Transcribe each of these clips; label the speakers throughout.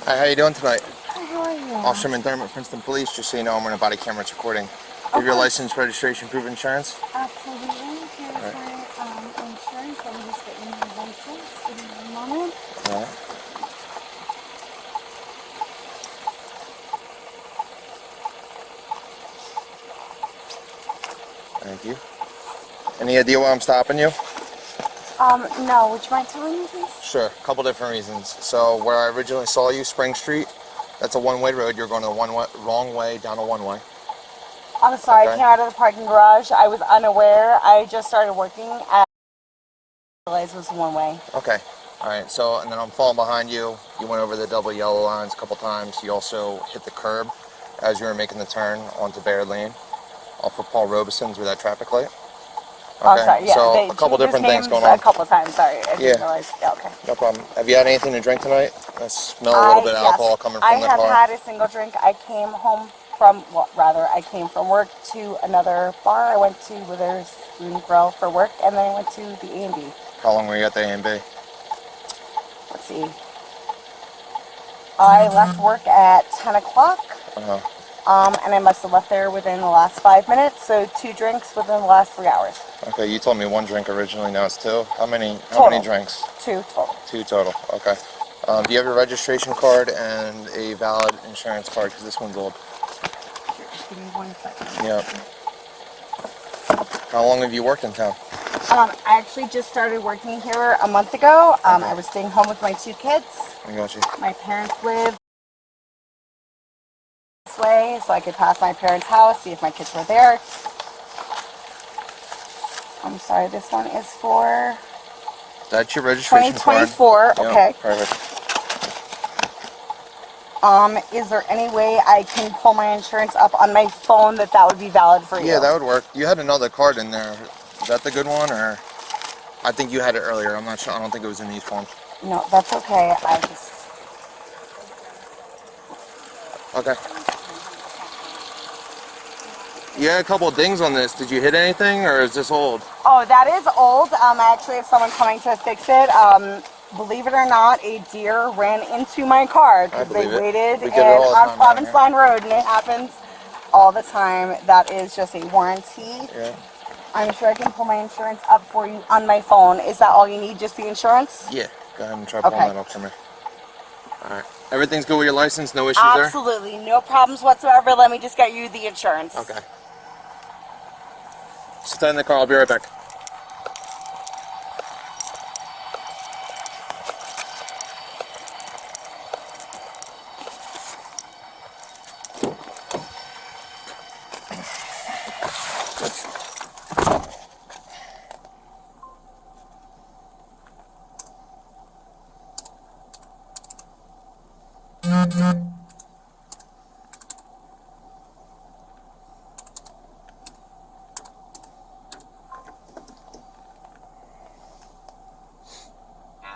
Speaker 1: Hi, how you doing tonight?
Speaker 2: Hi, how are you?
Speaker 1: Officer McDermott, Princeton Police. Just so you know, I'm running a body camera recording. Give your license, registration, proof of insurance.
Speaker 2: Absolutely. Here's
Speaker 1: All right.
Speaker 2: my insurance. Let me just get you my license. Give me one moment.
Speaker 1: All right. Thank you. Any idea why I'm stopping you?
Speaker 2: No. Would you mind telling me, please?
Speaker 1: Sure. A couple different reasons. So where I originally saw you, Spring Street, that's a one-way road. You're going the wrong way down a one-way.
Speaker 2: I'm sorry.
Speaker 1: Okay.
Speaker 2: I came out of the parking garage. I was unaware. I just started working. I realized it was one way.
Speaker 1: Okay. All right. So, and then I'm falling behind you. You went over the double yellow lines a couple times. You also hit the curb as you were making the turn onto Barrier Lane off of Paul Robeson's with that traffic light.
Speaker 2: Oh, sorry. Yeah.
Speaker 1: So
Speaker 2: They
Speaker 1: a couple
Speaker 2: changed his
Speaker 1: different things
Speaker 2: name
Speaker 1: going on.
Speaker 2: a couple of times. Sorry. I
Speaker 1: Yeah.
Speaker 2: didn't realize. Yeah. Okay.
Speaker 1: No problem. Have you had anything to drink tonight? I smell a little bit of alcohol coming from the car.
Speaker 2: I have had a single drink. I came home from, well, rather, I came from work to another bar. I went to Withers Spoon Grill for work, and then I went to the A&B.
Speaker 1: How long were you at the A&B?
Speaker 2: Let's see. I left work at 10 o'clock.
Speaker 1: Uh-huh.
Speaker 2: And I must have left there within the last 5 minutes, so 2 drinks within the last 3 hours.
Speaker 1: Okay, you told me 1 drink originally, now it's 2. How many drinks?
Speaker 2: 2 total.
Speaker 1: 2 total, okay. Do you have your registration card and a valid insurance card, because this one's old?
Speaker 2: Give me 1 second.
Speaker 1: Yep. How long have you worked in town?
Speaker 2: I actually just started working here a month ago. I was staying home with my 2 kids.
Speaker 1: I got you.
Speaker 2: My parents live this way, so I could pass my parents' house, see if my kids were there. I'm sorry, this one is for
Speaker 1: That's your registration
Speaker 2: 2024.
Speaker 1: card?
Speaker 2: Okay.
Speaker 1: Yep, perfect.
Speaker 2: Is there any way I can pull my insurance up on my phone that would be valid for you?
Speaker 1: Yeah, that would work. You had another card in there. Is that the good one, or? I think you had it earlier. I'm not sure. I don't think it was in these forms.
Speaker 2: No, that's okay. I just...
Speaker 1: Okay. You had a couple of dings on this. Did you hit anything, or is this old?
Speaker 2: Oh, that is old. I actually have someone coming to fix it. Believe it or not, a deer ran into my car because they waited on Province Line Road, and it happens all the time. That is just a warranty.
Speaker 1: Yeah.
Speaker 2: I'm sure I can pull my insurance up for you on my phone. Is that all you need, just the insurance?
Speaker 1: Yeah. Go ahead and try pulling that up for me. All right. Everything's good with your license? No issues there?
Speaker 2: Absolutely. No problems whatsoever. Let me just get you the insurance.
Speaker 1: Okay. Stay in the car. I'll be right back.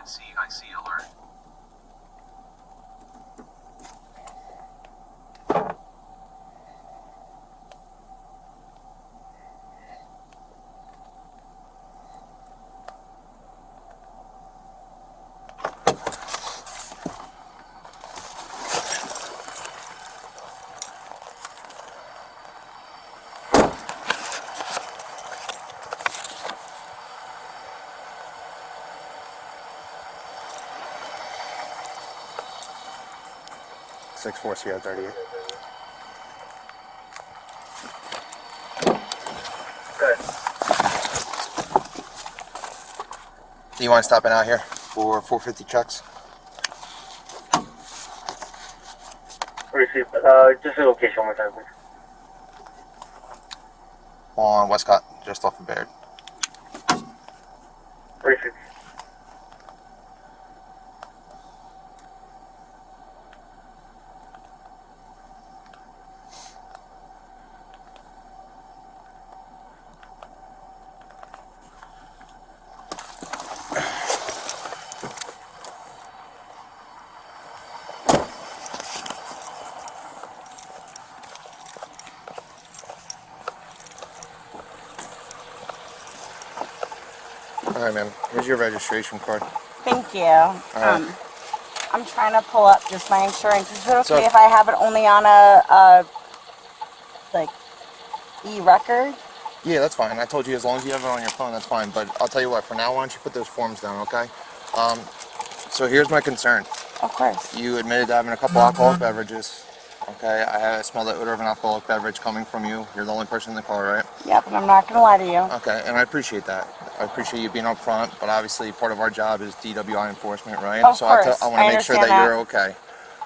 Speaker 1: CIC alert. Six 4 CR 38. Good. Do you want to stop in out here for 450 checks?
Speaker 3: Receive. Just the location one more time, please.
Speaker 1: On Westcott, just off of Baird.
Speaker 3: Receive.
Speaker 1: All right, ma'am. Here's your registration card.
Speaker 2: Thank you.
Speaker 1: right.
Speaker 2: I'm trying to pull up just my insurance. Is it okay
Speaker 1: So,
Speaker 2: if I have it only on a like e-record?
Speaker 1: Yeah, that's fine. I told you as long as you have it on your phone, that's fine. But I'll tell you what, for now, why don't you put those forms down, okay? So here's my concern.
Speaker 2: Of course.
Speaker 1: You admitted to having a couple alcoholic beverages. Okay, I smell the odor of an alcoholic beverage coming from you. You're the only person in the car, right?
Speaker 2: Yep, and I'm not going to lie to you.
Speaker 1: Okay, and I appreciate that. I appreciate you being up front, but obviously part of our job is DWI enforcement, right?
Speaker 2: Of
Speaker 1: so
Speaker 2: course.
Speaker 1: I want to make sure that
Speaker 2: understand
Speaker 1: you're okay.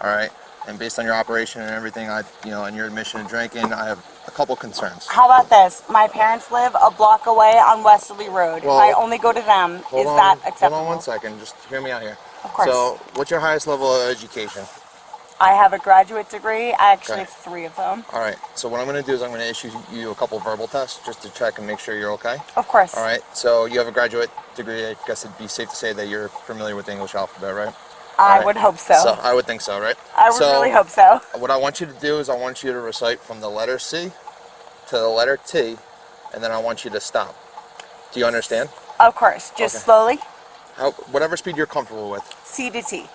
Speaker 1: All right? And based on your operation and everything, and your admission to drinking, I have a couple concerns.
Speaker 2: How about this? My parents live a block away on Westerly Road.
Speaker 1: Well,
Speaker 2: if I only go to them, is that acceptable?
Speaker 1: Hold on one second. Just hear me out here.
Speaker 2: Of course.
Speaker 1: So, what's your highest level of education?
Speaker 2: I have a graduate degree. I actually have 3 of them.
Speaker 1: All right. So what I'm going to do is I'm going to issue you a couple verbal tests just to check and make sure you're okay.
Speaker 2: Of course.
Speaker 1: All right. So you have a graduate degree. I guess it'd be safe to say that you're familiar with the English alphabet, right?
Speaker 2: I would hope so.
Speaker 1: So I would think so, right?
Speaker 2: I would really hope so.
Speaker 1: What I want you to do is I want you to recite from the letter C to the letter T, and then I want you to stop. Do you understand?
Speaker 2: Of course. Just slowly.
Speaker 1: Whatever speed you're comfortable with.
Speaker 2: C to T.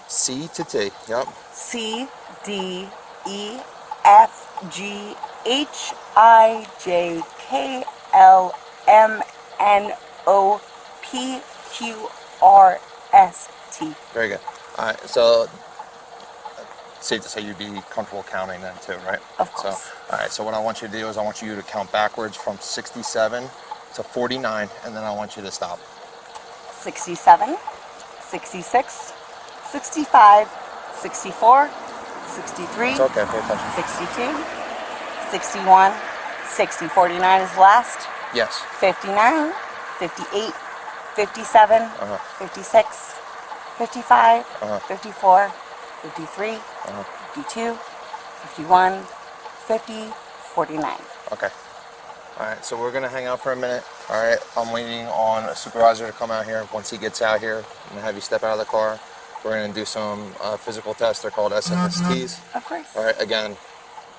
Speaker 1: C to T. Yep.
Speaker 2: C, D, E, F, G, H, I, J, K, L, M, N, O, P, Q, R, S, T.
Speaker 1: Very good. All right. So safe to say you'd be comfortable counting then too, right?
Speaker 2: Of course.
Speaker 1: So, all right. So what I want you to do is I want you to count backwards from 67 to 49, and then I want you to stop.
Speaker 2: 67, 66, 65, 64, 63,
Speaker 1: It's okay, pay attention.
Speaker 2: 62, 61, 60. 49 is last.
Speaker 1: Yes.
Speaker 2: 59, 58, 57, 56, 55, 54, 53, 52, 51, 50, 49.
Speaker 1: Okay. All right, so we're gonna hang out for a minute. All right, I'm waiting on a supervisor to come out here. Once he gets out here, I'm gonna have you step out of the car. We're gonna do some physical tests. They're called SNSTs.
Speaker 2: Of course.
Speaker 1: All right, again,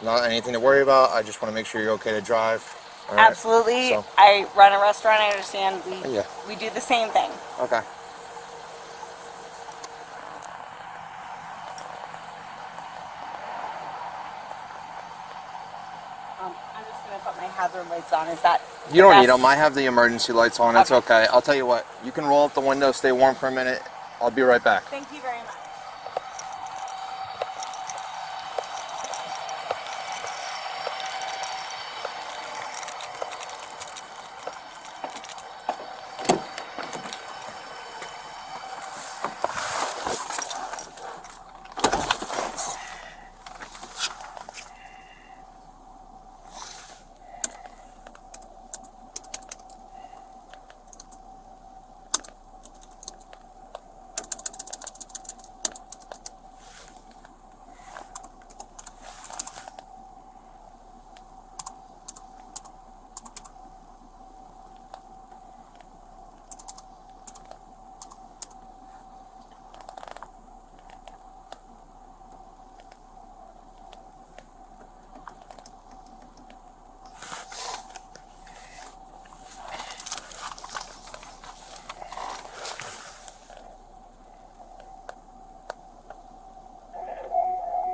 Speaker 1: not anything to worry about. I just want to make sure you're okay to drive. All right?
Speaker 2: Absolutely.
Speaker 1: So,
Speaker 2: I run a restaurant. I understand.
Speaker 1: Yeah.
Speaker 2: We do the same thing.
Speaker 1: okay.
Speaker 2: I'm just going to put my hazard lights on. Is that
Speaker 1: You don't
Speaker 2: best?
Speaker 1: need them. I have the emergency lights on. It's okay. I'll tell you what. You can roll up the window, stay warm for a minute. I'll be right back.
Speaker 2: Thank you very much.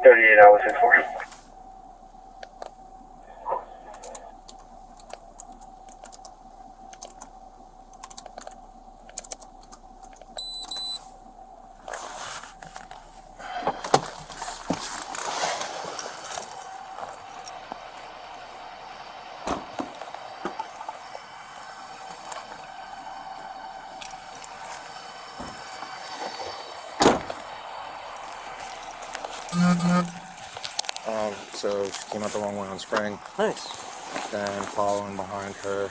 Speaker 3: $38 and 4.
Speaker 1: So she came out the wrong way on Spring.
Speaker 4: Nice.
Speaker 1: Then following behind her,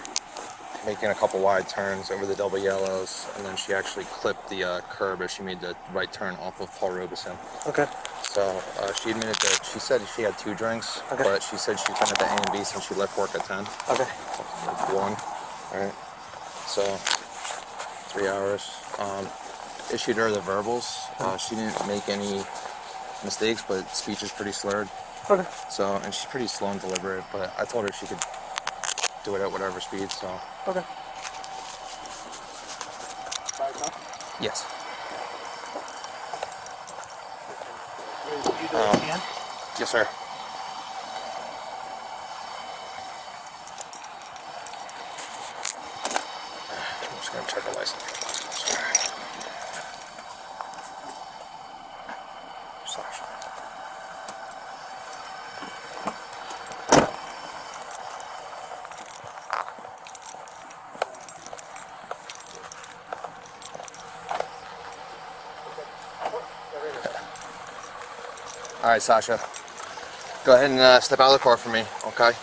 Speaker 1: making a couple wide turns over the double yellows, and then she actually clipped the curb as she made the right turn off of Paul Robeson.
Speaker 4: Okay.
Speaker 1: So she admitted that she said she had 2 drinks, but she said she's been at the A and B since she left work at 10.
Speaker 4: Okay.
Speaker 1: That's 1. All right. So 3 hours. Issued her the verbals. She didn't make any mistakes, but speech is pretty slurred.
Speaker 4: Okay.
Speaker 1: So, and she's pretty slow and deliberate, but I told her she could do it at whatever speed, so.
Speaker 4: Okay.
Speaker 1: Yes. Yes, sir. I'm just gonna check the license. Sasha. All right, Sasha. Go ahead and step out of the car for me, okay?
Speaker 2: Is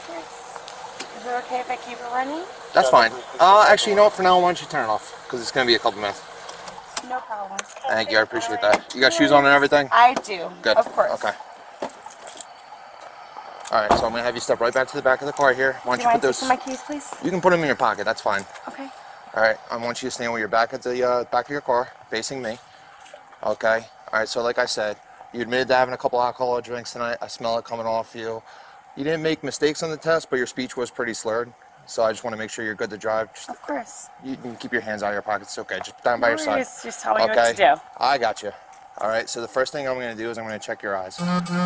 Speaker 2: it okay if I keep it running?
Speaker 1: That's fine. Actually, you know what? For now, why don't you turn it off? Because it's going to be a couple minutes.
Speaker 2: No problem.
Speaker 1: Thank you. I appreciate that. You got shoes on and everything?
Speaker 2: I do.
Speaker 1: Good.
Speaker 2: Of course.
Speaker 1: Okay. All right, so I'm going to have you step right back to the back of the car here. Why don't you put those...
Speaker 2: my keys, please?
Speaker 1: You can put them in your pocket. That's fine.
Speaker 2: Okay.
Speaker 1: All right. I want you to stand with your back at the back of your car, facing me. Okay. All right. So like I said, you admitted to having a couple alcoholic drinks tonight. I smell it coming off you. You didn't make mistakes on the test, but your speech was pretty slurred. So I just want to make sure you're good to drive.
Speaker 2: Of course.
Speaker 1: You can keep your hands out of your pockets. It's okay. Just down by your side.
Speaker 2: Just tell me what to do.
Speaker 1: I got you. All right. So the first thing I'm going to do is I'm going to check your eyes.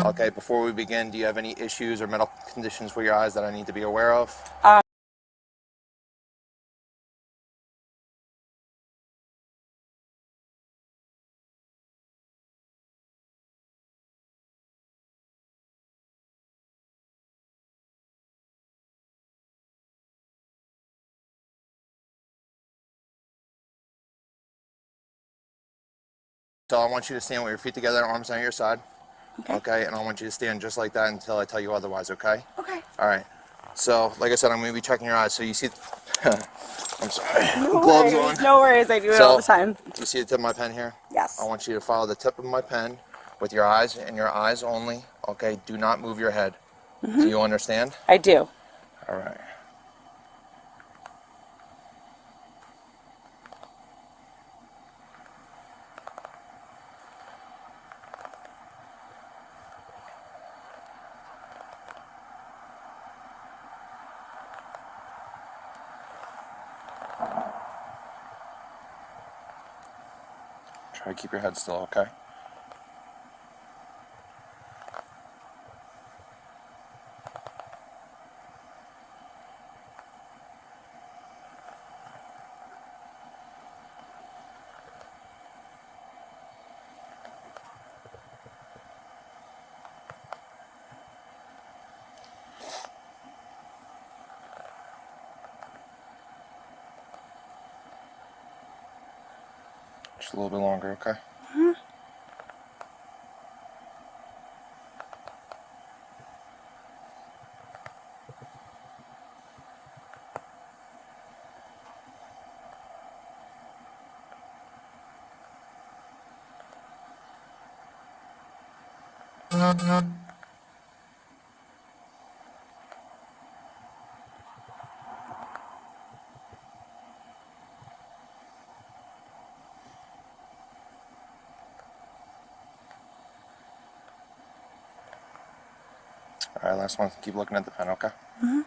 Speaker 1: Okay. Before we begin, do you have any issues or medical conditions with your eyes that I need to be aware of? So I want you to stand with your feet together, arms on your side. Okay. And I want you to stand just like that until I tell you otherwise, okay?
Speaker 2: Okay.
Speaker 1: All right. So, like I said, I'm going to be checking your eyes. So you see... I'm sorry.
Speaker 2: No
Speaker 1: Gloves
Speaker 2: worries.
Speaker 1: on.
Speaker 2: No worries. I do it all the time.
Speaker 1: You see the tip of my pen here?
Speaker 2: Yes.
Speaker 1: I want you to follow the tip of my pen with your eyes and your eyes only. Okay? Do not move your head. Do you understand?
Speaker 2: I do.
Speaker 1: All right. Try to keep your head still, okay? Just a little bit longer, okay? All right, last one. Keep looking at the pen, okay?
Speaker 2: Sorry,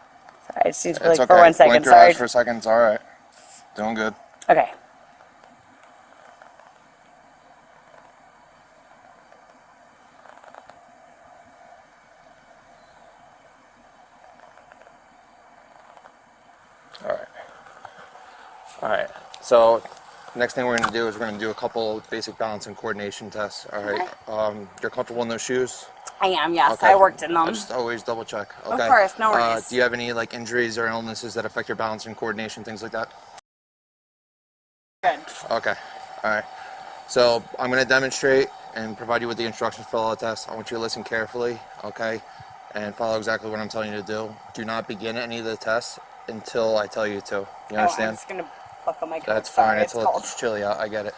Speaker 2: I just need to
Speaker 1: It's
Speaker 2: blink
Speaker 1: okay.
Speaker 2: for 1 second.
Speaker 1: Blink your
Speaker 2: Sorry.
Speaker 1: eyes for a second. It's all right. Doing good.
Speaker 2: Okay.
Speaker 1: All right. All right. So next thing we're going to do is we're going to do a couple basic balance and coordination tests. All right. You're comfortable in those shoes?
Speaker 2: I am, yes.
Speaker 1: Okay.
Speaker 2: I worked in them.
Speaker 1: I just always double check. Okay.
Speaker 2: Of course, no worries.
Speaker 1: Do you have any like injuries or illnesses that affect your balance and coordination, things like that?
Speaker 2: Good.
Speaker 1: Okay. All right. So I'm going to demonstrate and provide you with the instructions for all the tests. I want you to listen carefully, okay, and follow exactly what I'm telling you to do. Do not begin any of the tests until I tell you to. You understand?
Speaker 2: I'm just going to buckle my coat.
Speaker 1: That's fine.
Speaker 2: Sorry, it's cold.
Speaker 1: It's chilly out. I get it.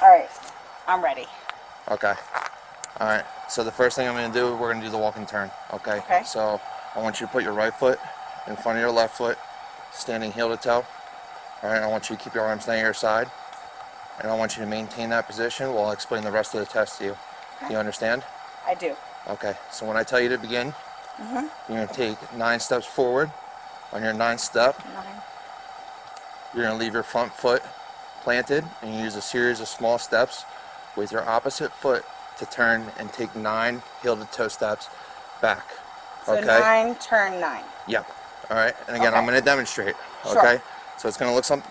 Speaker 2: All right. I'm ready.
Speaker 1: Okay. All right. So the first thing I'm going to do, we're going to do the walk and turn. Okay.
Speaker 2: Okay.
Speaker 1: So I want you to put your right foot in front of your left foot, standing heel to toe. All right. I want you to keep your arms down your side, and I want you to maintain that position while I explain the rest of the test to you.
Speaker 2: Okay.
Speaker 1: Do you understand?
Speaker 2: I do.
Speaker 1: Okay. So when I tell you to begin, you're going to take 9 steps forward. On your 9th step,
Speaker 2: 9.
Speaker 1: you're going to leave your front foot planted, and you use a series of small steps with your opposite foot to turn and take 9 heel-to-toe steps back.
Speaker 2: So
Speaker 1: okay?
Speaker 2: 9, turn 9.
Speaker 1: Yep. All right. And again,
Speaker 2: Okay.
Speaker 1: I'm going to demonstrate.
Speaker 2: Sure.
Speaker 1: Okay. So it's going to look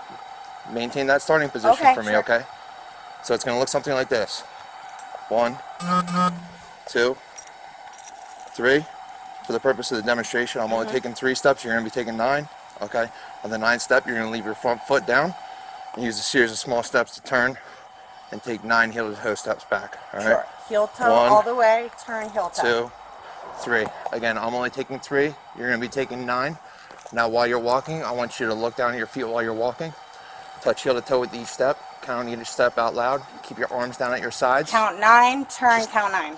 Speaker 1: maintain that starting position for me.
Speaker 2: Sure.
Speaker 1: Okay. So it's going to look something like this. 1, 2, 3. For the purpose of the demonstration, I'm only taking 3 steps. You're going to be taking 9. Okay. On the 9th step, you're going to leave your front foot down and use a series of small steps to turn and take 9 heel-to-toe steps back. All right.
Speaker 2: Sure. Heel toe
Speaker 1: 1,
Speaker 2: all the way, turn heel toe.
Speaker 1: 2, 3. Again, I'm only taking 3. You're going to be taking 9. Now, while you're walking, I want you to look down at your feet while you're walking. Touch heel to toe with each step. Count each step out loud. Keep your arms down at your sides.
Speaker 2: Count 9, turn, count 9.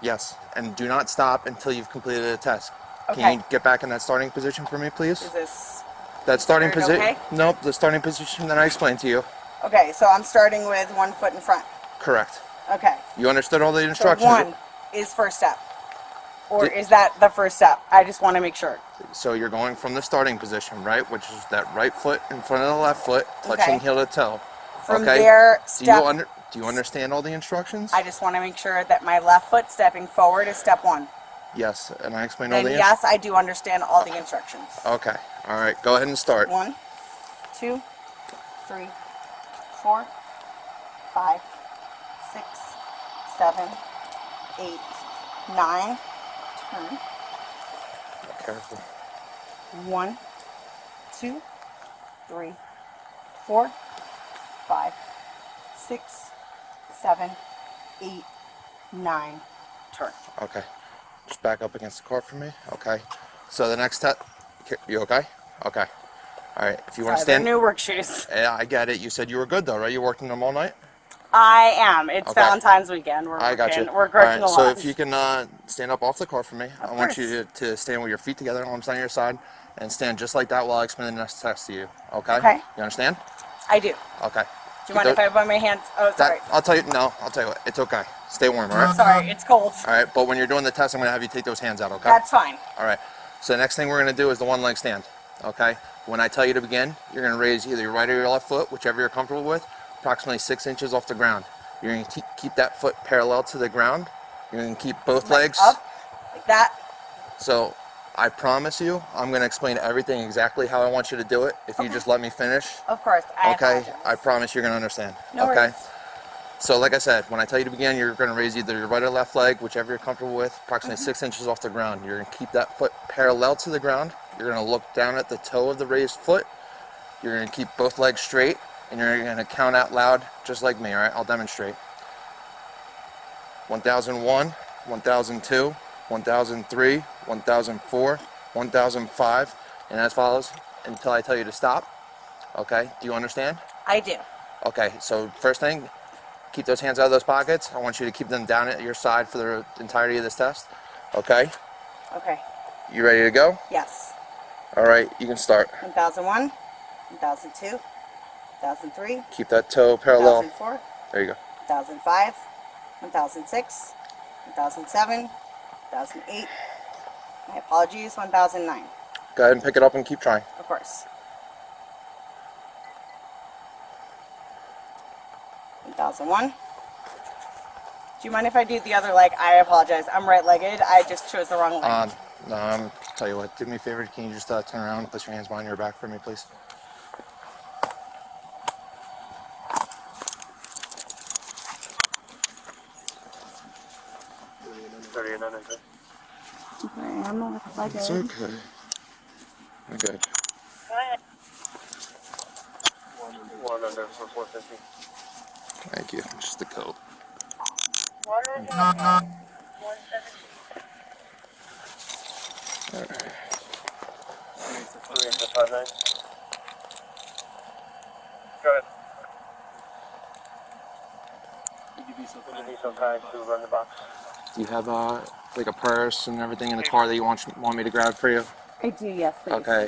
Speaker 1: Yes, and do not stop until you've completed the test.
Speaker 2: Okay.
Speaker 1: Can you get back in that starting position for me, please?
Speaker 2: Is this...
Speaker 1: That starting position?
Speaker 2: okay?
Speaker 1: Nope, the starting position that I explained to you.
Speaker 2: Okay, so I'm starting with 1 foot in front.
Speaker 1: Correct.
Speaker 2: Okay.
Speaker 1: You understood all the
Speaker 2: So
Speaker 1: instructions?
Speaker 2: 1 is first step. Or is that the first step? I just want to make sure.
Speaker 1: So you're going from the starting position, right? Which is that right foot in front of the left foot, touching heel to toe.
Speaker 2: From
Speaker 1: okay?
Speaker 2: there, step...
Speaker 1: Do you understand all the instructions?
Speaker 2: I just want to make sure that my left foot stepping forward is step 1.
Speaker 1: Yes, and I explained all
Speaker 2: And
Speaker 1: the
Speaker 2: yes, I do understand all the instructions.
Speaker 1: Okay, all right, go ahead and start.
Speaker 2: 1, 2, 3, 4, 5, 6, 7, 8, 9. Turn.
Speaker 1: Careful.
Speaker 2: 1, 2, 3, 4, 5, 6, 7, 8, 9. Turn.
Speaker 1: Okay, just back up against the car for me. Okay, so the next step, you okay? Okay. All right, if you want to stand.
Speaker 2: New work shoes.
Speaker 1: Yeah, I get it. You said you were good though, right? You worked in them all night?
Speaker 2: I am. It's
Speaker 1: Okay.
Speaker 2: Valentine's weekend.
Speaker 1: I got you.
Speaker 2: We're working
Speaker 1: all right,
Speaker 2: a
Speaker 1: so
Speaker 2: lot.
Speaker 1: if you can stand up off the car for me, I want you to stand with your feet together, arms on your side, and stand just like that while I explain the next test to you. Okay?
Speaker 2: Okay.
Speaker 1: You understand?
Speaker 2: I do.
Speaker 1: Okay.
Speaker 2: Do you mind if I put my hands? Oh, sorry.
Speaker 1: I'll tell you. No, I'll tell you what. It's okay. Stay warm, all right?
Speaker 2: Sorry, it's cold.
Speaker 1: All right, but when you're doing the test, I'm gonna have you take those hands out. Okay?
Speaker 2: That's fine.
Speaker 1: All right. So the next thing we're gonna do is the 1 leg stand. Okay. When I tell you to begin, you're gonna raise either your right or your left foot, whichever you're comfortable with, approximately 6 inches off the ground. You're going to keep that foot parallel to the ground. You're going to keep both legs
Speaker 2: up, like that.
Speaker 1: So I promise you, I'm going to explain everything exactly how I want you to do it. If you just let me finish.
Speaker 2: Of course.
Speaker 1: Okay. I promise you're going to understand.
Speaker 2: No
Speaker 1: okay.
Speaker 2: worries.
Speaker 1: So like I said, when I tell you to begin, you're going to raise either your right or left leg, whichever you're comfortable with, approximately 6 inches off the ground. You're going to keep that foot parallel to the ground. You're going to look down at the toe of the raised foot. You're going to keep both legs straight, and you're going to count out loud just like me, all right? I'll demonstrate. 1001, 1002, 1003, 1004, 1005, and as follows until I tell you to stop. Okay, do you understand?
Speaker 2: I do.
Speaker 1: Okay, so first thing, keep those hands out of those pockets. I want you to keep them down at your side for the entirety of this test. Okay?
Speaker 2: Okay.
Speaker 1: You ready to go?
Speaker 2: Yes.
Speaker 1: All right, you can start.
Speaker 2: 1001, 1002, 1003.
Speaker 1: Keep that toe parallel.
Speaker 2: 1004.
Speaker 1: There you go.
Speaker 2: 1005, 1006, 1007, 1008. My apologies, 1009.
Speaker 1: Go ahead and pick it up and keep trying.
Speaker 2: Of course. 1001. Do you mind if I do the other leg? I apologize. I'm right-legged. I just chose the wrong leg.
Speaker 1: No, tell you what. Do me a favor. Can you just turn around and place your hands behind your back for me, please?
Speaker 2: Okay, I'm not like
Speaker 1: It's okay. We're good.
Speaker 3: One under for 450.
Speaker 1: Thank you. Just the coat.
Speaker 3: Water is 170.
Speaker 1: All right.
Speaker 3: 359. Go ahead. Would you be so kind to run the box?
Speaker 1: Do you have like a purse and everything in the car that you want me to grab for you?
Speaker 2: I do, yes, please.
Speaker 1: Okay.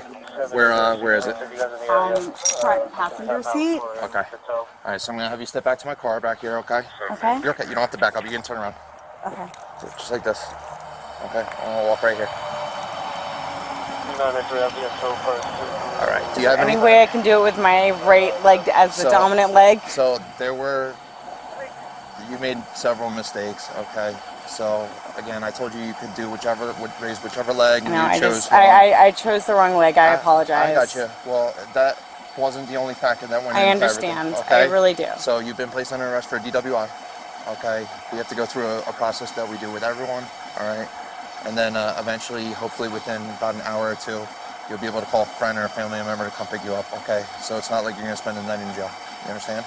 Speaker 1: Where is it?
Speaker 2: Front passenger seat.
Speaker 1: Okay. All right. So I'm gonna have you step back to my car back here. Okay.
Speaker 2: Okay.
Speaker 1: You're okay. You don't have to back up. You can turn around.
Speaker 2: Okay.
Speaker 1: Just like this. Okay. I'm gonna walk right here. All right. Do you have
Speaker 2: Any way I can do it with my right leg as the dominant leg?
Speaker 1: So there were you made several mistakes. Okay, so again, I told you could do raise whichever leg.
Speaker 2: No,
Speaker 1: you chose.
Speaker 2: I chose the wrong leg. I apologize.
Speaker 1: I got you. Well, that wasn't the only factor that went into everything.
Speaker 2: I understand.
Speaker 1: Okay?
Speaker 2: I really do.
Speaker 1: So you've been placed under arrest for DWI. Okay, we have to go through a process that we do with everyone. All right, and then eventually, hopefully, within about an hour or two, you'll be able to call a friend or a family member to come pick you up. Okay, so it's not like you're gonna spend the night in jail. You understand?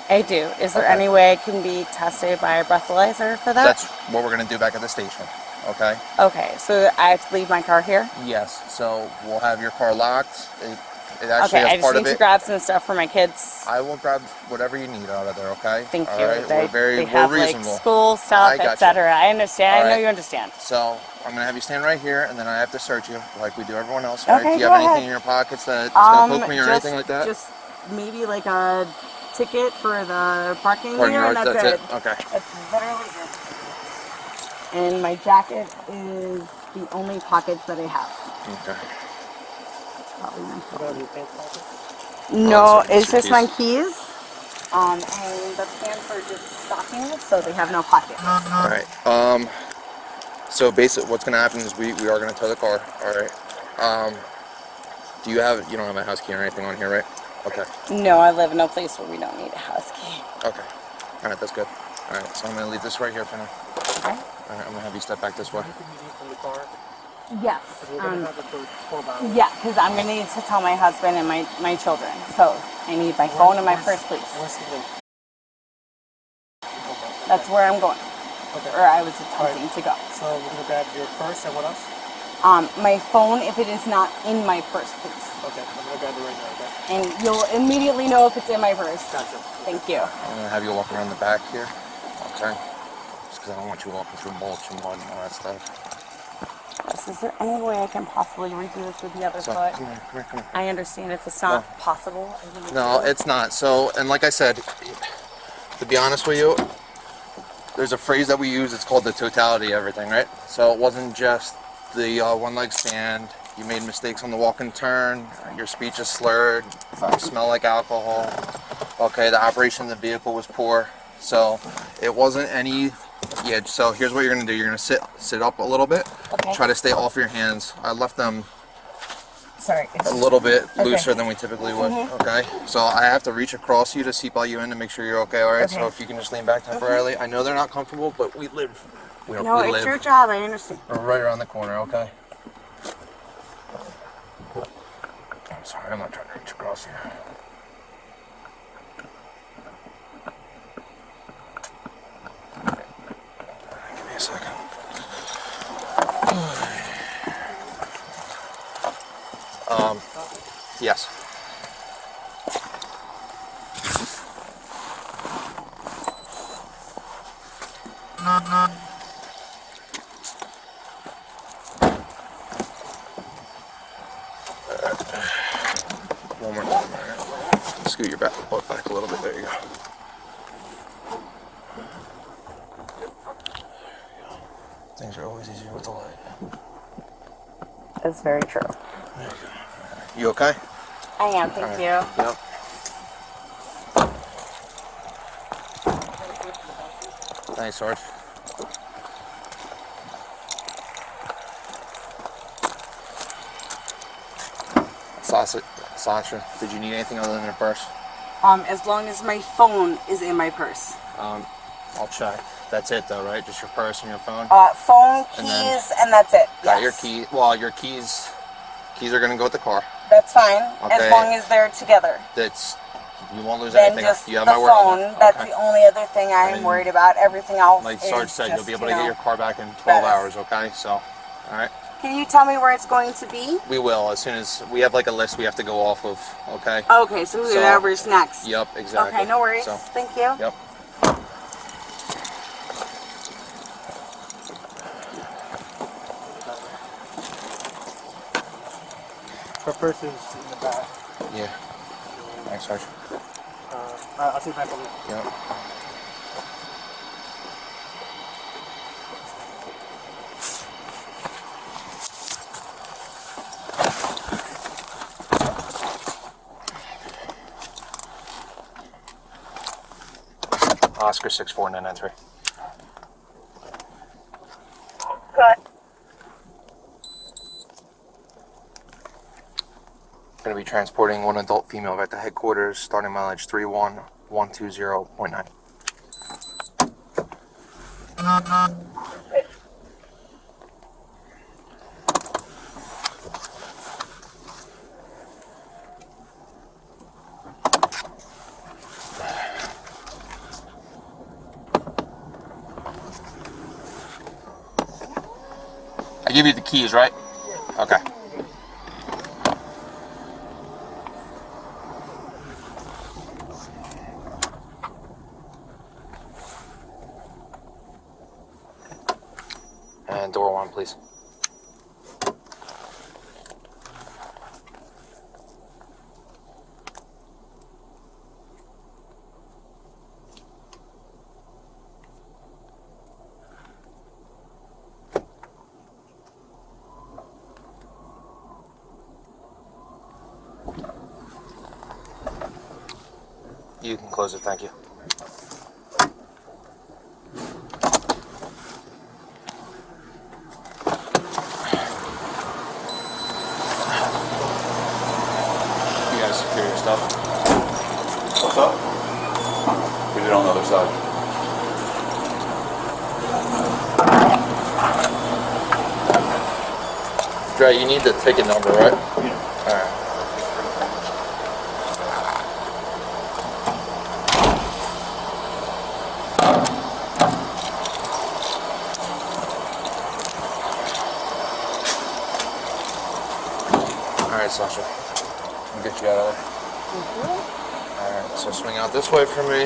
Speaker 2: I do. Is there any way I can be tested by a breathalyzer for that?
Speaker 1: That's what we're gonna do back at the station. Okay.
Speaker 2: Okay, so I have to leave my car here?
Speaker 1: Yes. So we'll have your car locked. It actually,
Speaker 2: okay, I
Speaker 1: as part
Speaker 2: just need
Speaker 1: of
Speaker 2: to grab some stuff for my kids.
Speaker 1: I will grab whatever you need out of there. Okay.
Speaker 2: Thank
Speaker 1: All
Speaker 2: you.
Speaker 1: right?
Speaker 2: They have
Speaker 1: reasonable.
Speaker 2: like school stuff, etc. I understand.
Speaker 1: All
Speaker 2: I know
Speaker 1: right.
Speaker 2: you understand.
Speaker 1: So I'm gonna have you stand right here, and then I have to search you like we do everyone else.
Speaker 2: Okay,
Speaker 1: Right? Do you
Speaker 2: go
Speaker 1: have anything
Speaker 2: ahead.
Speaker 1: in your pockets that's gonna poke me or
Speaker 2: just,
Speaker 1: anything like that?
Speaker 2: Just maybe like a ticket for the parking
Speaker 1: Parking
Speaker 2: here, and
Speaker 1: lot,
Speaker 2: that's it.
Speaker 1: Okay.
Speaker 2: That's literally it. And my jacket is the only pockets that I have.
Speaker 1: Okay.
Speaker 2: Probably my phone.
Speaker 3: About your pants pocket?
Speaker 2: No,
Speaker 1: sorry,
Speaker 2: it's just
Speaker 1: keys.
Speaker 2: my keys. And the pants are just stockings, so they have no pockets.
Speaker 1: All right. So basically, what's gonna happen is we are gonna tow the car. All right. You don't have a house key or anything on here, right? Okay.
Speaker 2: No, I live in a place where we don't need a house key.
Speaker 1: Okay. All right, that's good. All right, so I'm gonna leave this right here for now.
Speaker 2: Okay.
Speaker 1: All right, I'm gonna have you step back this way.
Speaker 3: Anything you need from the car?
Speaker 2: Yes.
Speaker 3: We're gonna have it for 12 hours.
Speaker 2: Yeah, because I'm going to need to tell my husband and my children. So I need my phone and my purse, please.
Speaker 3: Where's the link?
Speaker 2: That's where I'm going.
Speaker 3: Okay.
Speaker 2: Or I was attempting to go.
Speaker 3: So we're gonna grab your purse and what else?
Speaker 2: My phone, if it is not in my purse, please.
Speaker 3: Okay, I'm gonna grab it right now, okay?
Speaker 2: And you'll immediately know if it's in my purse.
Speaker 3: Gotcha.
Speaker 2: Thank you.
Speaker 1: I'm gonna have you walk around the back here. Okay. Just because I don't want you walking through mulch and mud and all that stuff.
Speaker 2: Yes, is there any way I can possibly redo this with the other
Speaker 1: So,
Speaker 2: foot?
Speaker 1: come here.
Speaker 2: I understand if it's not possible. I really
Speaker 1: No,
Speaker 2: do.
Speaker 1: it's not. So, and like I said, to be honest with you, there's a phrase that we use. It's called the totality of everything, right? So it wasn't just the one leg stand. You made mistakes on the walk and turn. Your speech is slurred. You smell like alcohol. Okay, the operation of the vehicle was poor. So it wasn't any. Yeah. So here's what you're gonna do. You're gonna sit up a little bit.
Speaker 2: Okay.
Speaker 1: Try to stay off your hands. I left them
Speaker 2: Sorry.
Speaker 1: a little bit looser
Speaker 2: Okay.
Speaker 1: than we typically would. Okay, so I have to reach across you to seatbelt you in to make sure you're okay. All right. So
Speaker 2: Okay.
Speaker 1: if you can just lean back temporarily. I know they're not comfortable, but we live.
Speaker 2: No,
Speaker 1: we
Speaker 2: it's
Speaker 1: live
Speaker 2: your job. I understand.
Speaker 1: right around the corner. Okay. I'm sorry. I'm not trying to reach across here. Give me a second. Yes. One more time. All right. Scoot your butt back a little bit. There you go. Things are always easier with the light.
Speaker 2: That's very true.
Speaker 1: You okay?
Speaker 2: I am. Thank you.
Speaker 1: Yep. Thanks, Sarge. Sasha, did you need anything other than your purse?
Speaker 2: As long as my phone is in my purse.
Speaker 1: I'll check. That's it though, right? Just your purse and your phone?
Speaker 2: Phone, keys,
Speaker 1: And then-
Speaker 2: and that's it.
Speaker 1: Got
Speaker 2: Yes.
Speaker 1: your key. Well, your keys are gonna go with the car.
Speaker 2: That's fine,
Speaker 1: Okay.
Speaker 2: as long as they're together.
Speaker 1: You won't lose
Speaker 2: Then
Speaker 1: anything.
Speaker 2: just
Speaker 1: You have
Speaker 2: the
Speaker 1: my word on
Speaker 2: phone.
Speaker 1: that.
Speaker 2: That's
Speaker 1: Okay.
Speaker 2: the only other thing I'm
Speaker 1: And
Speaker 2: worried about. Everything else
Speaker 1: Like
Speaker 2: is
Speaker 1: Sarge said, you'll
Speaker 2: just,
Speaker 1: be able to get your car back in 12
Speaker 2: Yes.
Speaker 1: hours. Okay, so, all right.
Speaker 2: Can you tell me where it's going to be?
Speaker 1: We will as soon as we have like a list we have to go off of. Okay.
Speaker 2: Okay, so whoever's next.
Speaker 1: Yep, exactly.
Speaker 2: Okay, no worries.
Speaker 1: So,
Speaker 2: Thank you.
Speaker 1: yep.
Speaker 3: Her purse is in the back.
Speaker 1: Yeah. Thanks, Sarge.
Speaker 3: I'll take that from you.
Speaker 1: Yep. Oscar 64993.
Speaker 3: Good.
Speaker 1: Going to be transporting one adult female back to headquarters, starting mileage 31120.9. I give you the keys, right? Okay. And door one, please. You can close it, thank you. You guys secure your stuff.
Speaker 4: What's up? We did on the other side.
Speaker 1: Dre, you need the ticket number, right?
Speaker 4: Yeah.
Speaker 1: Alright. Alright, Sasha. I'll get you out of there. Alright, so swing out this way for me.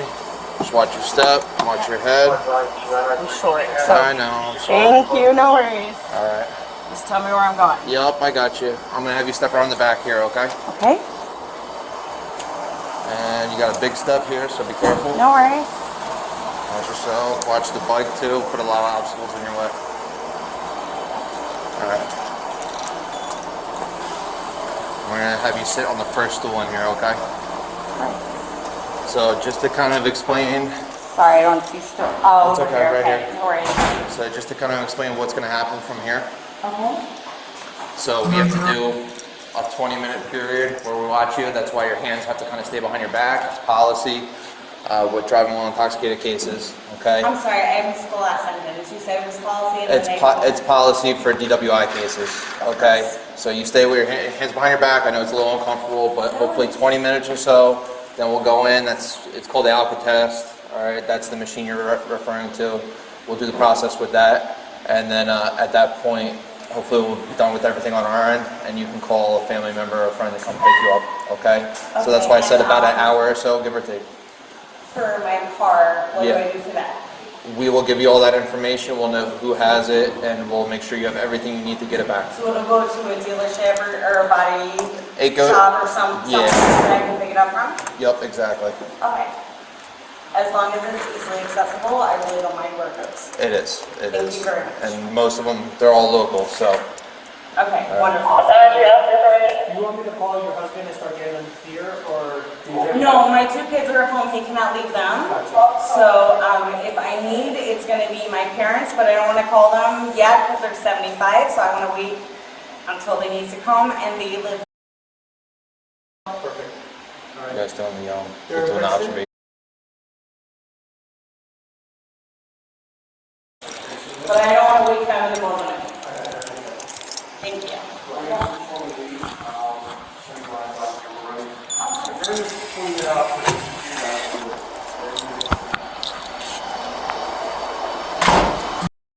Speaker 1: Just watch your step, watch your head.
Speaker 2: I'm short, so
Speaker 1: I know, I'm sorry.
Speaker 2: thank you, no worries.
Speaker 1: Alright.
Speaker 2: Just tell me where I'm going.
Speaker 1: Yep, I got you. I'm gonna have you step around the back here, okay?
Speaker 2: Okay?
Speaker 1: And you got a big step here, so be careful.
Speaker 2: No worries.
Speaker 1: Watch yourself. Watch the bike too. Put a lot of obstacles in your way. Alright. We're gonna have you sit on the first stool in here, okay?
Speaker 2: Right.
Speaker 1: So just to kind of explain,
Speaker 2: Sorry, I don't see still. Oh,
Speaker 1: It's
Speaker 2: over
Speaker 1: okay,
Speaker 2: here.
Speaker 1: right
Speaker 2: Okay,
Speaker 1: here.
Speaker 2: no worries.
Speaker 1: so just to kind of explain what's gonna happen from here.
Speaker 2: Okay.
Speaker 1: So we have to do a 20-minute period where we watch you. That's why your hands have to kind of stay behind your back. It's policy with driving while intoxicated cases, okay?
Speaker 2: I'm sorry, I missed the last sentence. You said it was policy and
Speaker 1: It's
Speaker 2: then
Speaker 1: it's policy for DWI cases, okay? So you stay with your hands behind your back. I know it's a little uncomfortable, but hopefully 20 minutes or so, then we'll go in. It's called the Alchemist test, all right? That's the machine you're referring to. We'll do the process with that, and then at that point, hopefully we'll be done with everything on our end, and you can call a family member or a friend to come pick you up, okay? So that's why I said about an hour or so, give or take.
Speaker 2: for my car, what do
Speaker 1: Yeah.
Speaker 2: I do for that?
Speaker 1: We will give you all that information. We'll know who has it, and we'll make sure you have everything you need to get it back.
Speaker 2: So it'll go to a dealership or a body
Speaker 1: It go-
Speaker 2: shop or something
Speaker 1: Yeah.
Speaker 2: that I can pick it up from?
Speaker 1: Yep, exactly.
Speaker 2: Okay. As long as it's easily accessible, I really don't mind where it goes.
Speaker 1: It is. It
Speaker 2: Thank
Speaker 1: is.
Speaker 2: you very much.
Speaker 1: And most of them, they're all local, so.
Speaker 2: Okay, wonderful.
Speaker 3: Do you want me to call your husband and start getting them here, or?
Speaker 2: No, my two kids are at home, he cannot leave them. So if I need, it's gonna be my parents, but I don't wanna call them yet because they're 75, so I wanna wait until they need to come and they live.
Speaker 3: Perfect.
Speaker 1: You guys doing the, we'll do an observation.
Speaker 2: But I don't wanna wait them in the moment. Thank you.
Speaker 3: Clean it up.